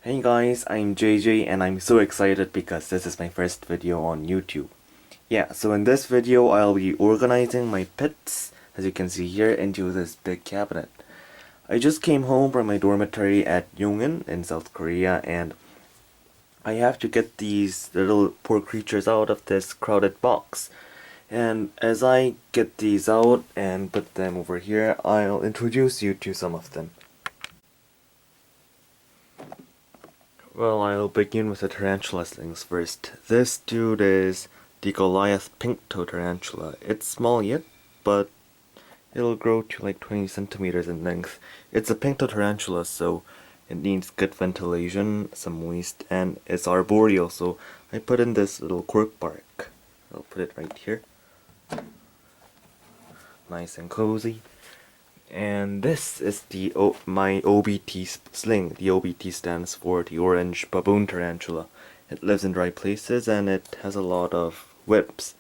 Hey guys, I'm JJ and I'm so excited because this is my first video on YouTube. Yeah, so in this video I'll be organizing my pets, as you can see here, into this big cabinet. I just came home from my dormitory at Yongin in South Korea and I have to get these little poor creatures out of this crowded box. And as I get these out and put them over here, I'll introduce you to some of them. Well, I'll begin with the tarantula things first. This dude is the Goliath pink-toe tarantula. It's small yet, but it'll grow to like 20 centimeters in length. It's a pink-toe tarantula, so it needs good ventilation, some moist, and it's arboreal, so I put in this little cork bark. I'll put it right here. Nice and cozy. And this is my OBT sling. The OBT stands for the orange baboon tarantula. It lives in dry places and it has a lot of webs.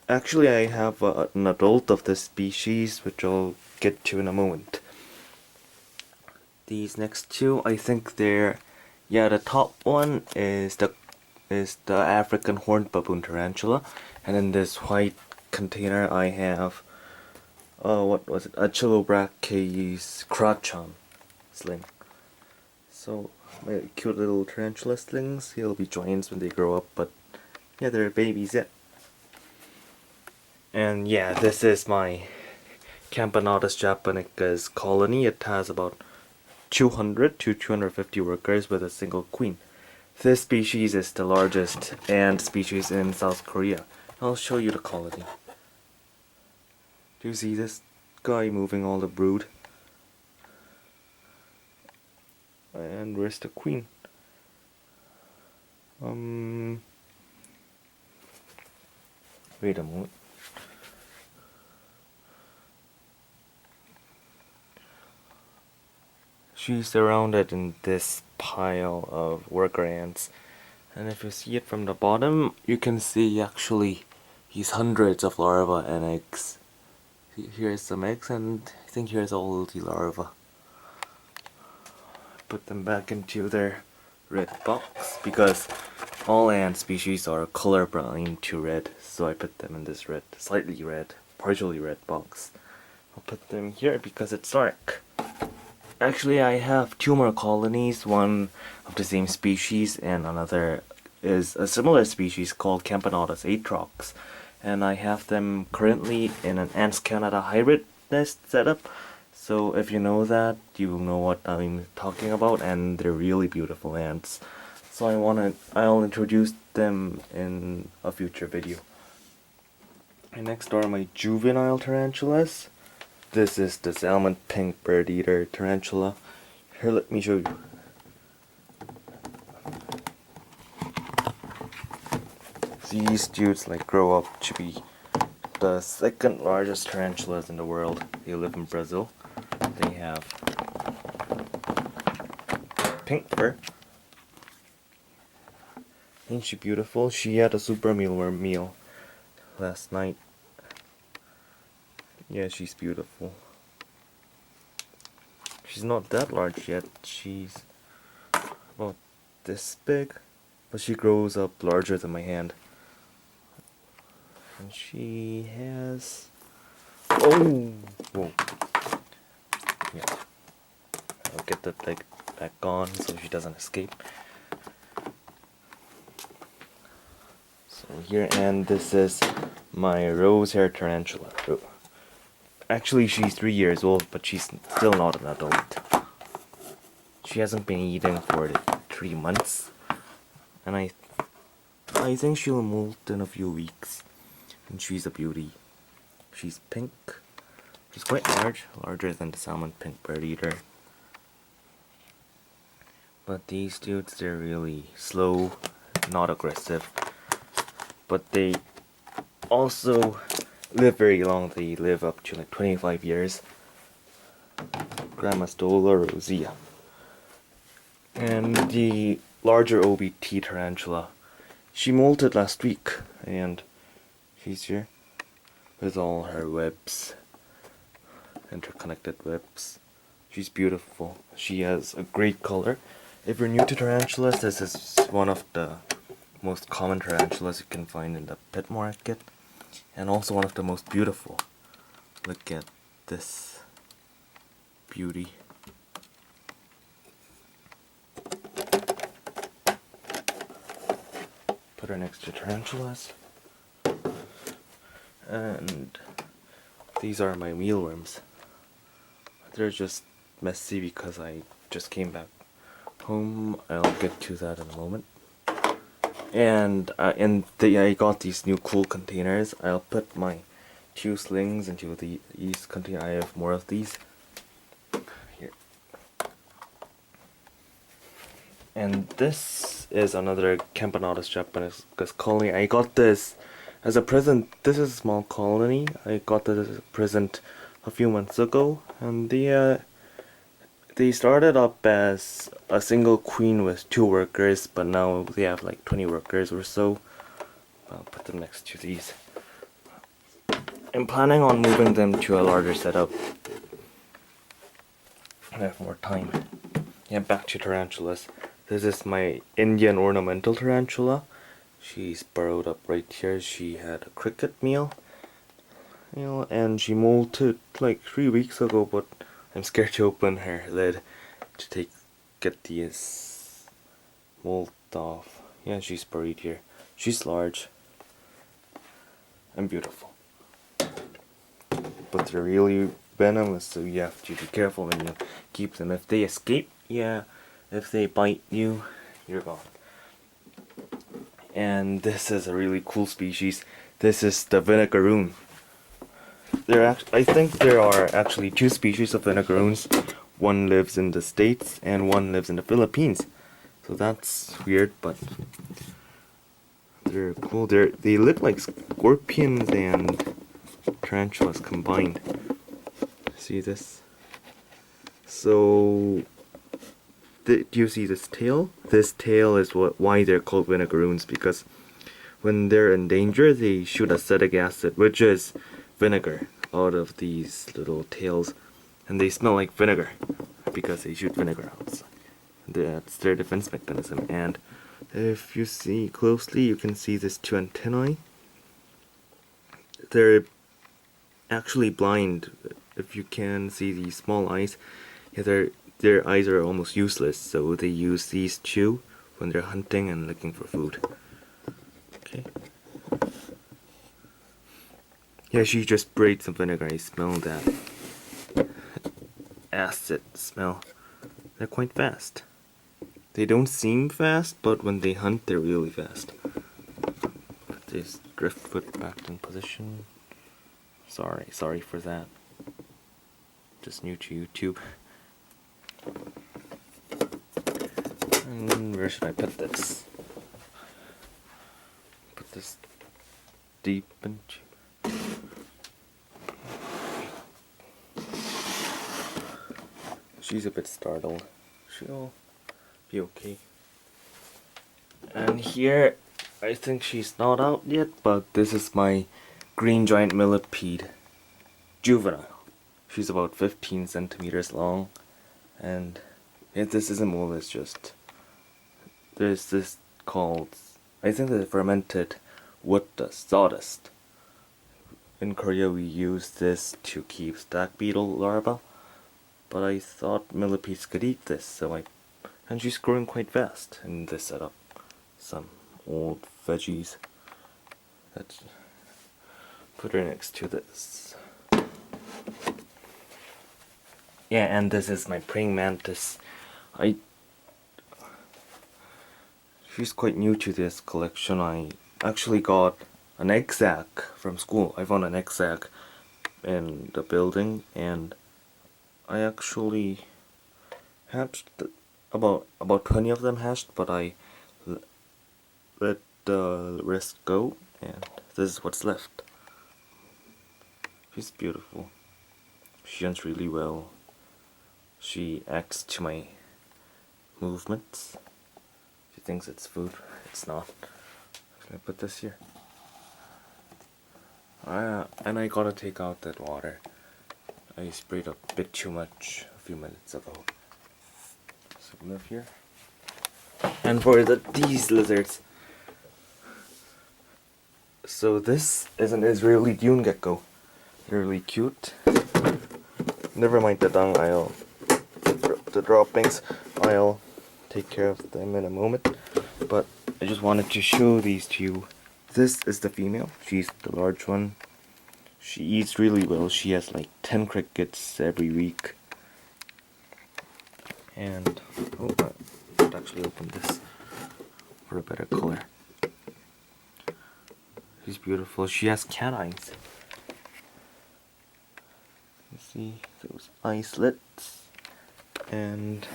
Actually, I have an adult of this species, which I'll get to in a moment. These next two, I think the top one is the African horned baboon tarantula, and in this white container I have what was it? A Chilobrachys crotchon sling. So, my cute little tarantula slings. He'll be giants when they grow up, but yeah, they're babies yet. And yeah, this is my Camponotus japonicus colony. It has about 200 to 250 workers with a single queen. This species is the largest ant species in South Korea. I'll show you the colony. Do you see this guy moving all the brood? And where's the queen? Wait a moment. She's surrounded in this pile of worker ants. And if you see it from the bottom, you can see actually these hundreds of larvae and eggs. Here's some eggs, and I think here's all the larvae. Put them back into their red box because all ant species are colorblind to red, so I put them in this red, slightly red, partially red box. I'll put them here because it's dark. Actually, I have two more colonies, one of the same species and another is a similar species called Camponotus atrox. And I have them currently in an Ants Canada hybrid nest setup. So if you know that, you know what I'm talking about, and they're really beautiful ants. So I'll introduce them in a future video. And next are my juvenile tarantulas. This is the salmon pink bird eater tarantula. Here, let me show you. These dudes grow up to be the second largest tarantulas in the world. They live in Brazil. They have pink fur. Ain't she beautiful? She had a super mealworm meal last night. Yeah, she's beautiful. She's not that large yet. She's about this big, but she grows up larger than my hand. And she has... Oh! Whoa. Yeah. I'll get the leg back on so she doesn't escape. So here, and this is my rose hair tarantula. Oh. Actually, she's 3 years old, but she's still not an adult. She hasn't been eating for 3 months. And I think she'll molt in a few weeks. And she's a beauty. She's pink. She's quite large, larger than the salmon pink bird eater. But these dudes, they're really slow, not aggressive. But they also live very long. They live up to 25 years. Grammastola rosea. And the larger OBT tarantula, she molted last week, and she's here with all her webs, interconnected webs. She's beautiful. She has a great color. If you're new to tarantulas, this is one of the most common tarantulas you can find in the pet market, and also one of the most beautiful. Look at this beauty. Put her next to tarantulas. And these are my mealworms. They're just messy because I just came back home. I'll get to that in a moment. And I got these new cool containers. I'll put my 2 slings into these containers. I have more of these. Here. And this is another Camponotus japonicus colony. I got this as a present. This is a small colony. I got this as a present a few months ago, and they started up as a single queen with 2 workers, but now they have like 20 workers or so. I'll put them next to these. I'm planning on moving them to a larger setup. I have more time. Yeah, back to tarantulas. This is my Indian ornamental tarantula. She's burrowed up right here. She had a cricket meal, and she molted like 3 weeks ago, but I'm scared to open her lid to get these mold off. Yeah, she's buried here. She's large and beautiful, but they're really venomous, so you have to be careful when you keep them. If they escape, if they bite you, you're gone. And this is a really cool species. This is the Vinegaroon. I think there are actually 2 species of Vinegaroons. One lives in the States and one lives in the Philippines. So that's weird, but they're cool. They look like scorpions and tarantulas combined. See this? So, do you see this tail? This tail is why they're called Vinegaroons, because when they're in danger, they shoot acetic acid, which is vinegar, out of these little tails, and they smell like vinegar because they shoot vinegar out. That's their defense mechanism. And if you see closely, you can see these 2 antennae. They're actually blind. If you can see these small eyes, their eyes are almost useless, so they use these 2 when they're hunting and looking for food. Okay. Yeah, she just sprayed some vinegar. I smell that acid smell. They're quite fast. They don't seem fast, but when they hunt, they're really fast. Put this driftwood back in position. Sorry for that. Just new to YouTube. And where should I put this? Put this deep into. She's a bit startled. She'll be okay. And here, I think she's not out yet, but this is my green giant millipede, Juvenile. She's about 15 centimeters long, and this isn't wool, it's just, there's this called, I think they fermented wood dust, sawdust. In Korea we use this to keep stag beetle larvae, but I thought millipedes could eat this, and she's growing quite fast in this setup. Some old veggies. Let's put her next to this. Yeah, and this is my praying mantis. She's quite new to this collection. I actually got an egg sac from school. I found an egg sac in the building, and I actually hatched about 20 of them hatched, but I let the rest go, and this is what's left. She's beautiful. She hunts really well. She acts to my movements. She thinks it's food. It's not. Can I put this here? And I gotta take out that water. I sprayed a bit too much a few minutes ago. So live here. And for these lizards, so this is an Israeli dune gecko. They're really cute. Never mind the dung, the droppings. I'll take care of them in a moment. But I just wanted to show these to you. This is the female. She's the large one. She eats really well. She has like 10 crickets every week. And oh, I should actually open this for a better color. She's beautiful. She has cat eyes. You see those eye slits. And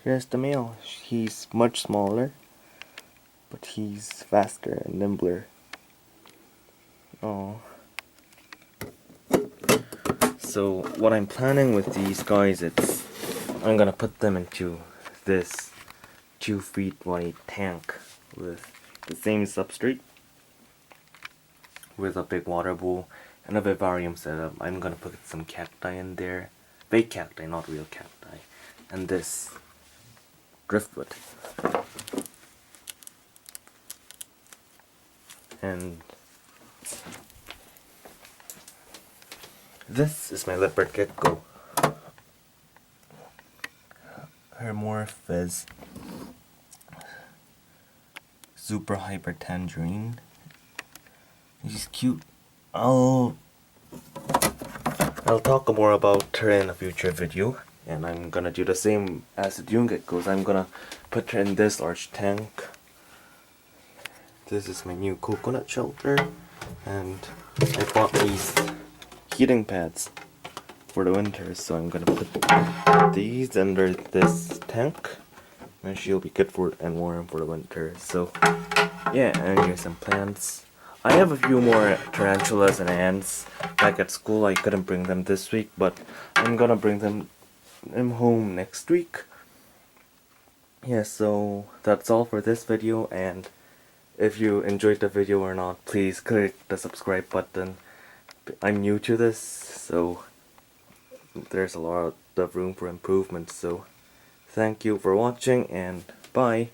here's the male. He's much smaller, but he's faster and nimbler. Oh. So what I'm planning with these guys, I'm gonna put them into this 2 feet wide tank with the same substrate, with a big water bowl and a vivarium setup. I'm gonna put some cacti in there, fake cacti, not real cacti, and this driftwood. And this is my leopard gecko. Her morph is super hyper tangerine. She's cute. I'll talk more about her in a future video, and I'm gonna do the same as the dune geckos. I'm gonna put her in this large tank. This is my new coconut shelter, and I bought these heating pads for the winter, so I'm gonna put these under this tank, and she'll be good for and warm for the winter. So yeah, and here's some plants. I have a few more tarantulas and ants back at school. I couldn't bring them this week, but I'm gonna bring them home next week. Yeah, so that's all for this video, and if you enjoyed the video or not, please click the subscribe button. I'm new to this, so there's a lot of room for improvement. So thank you for watching, and bye.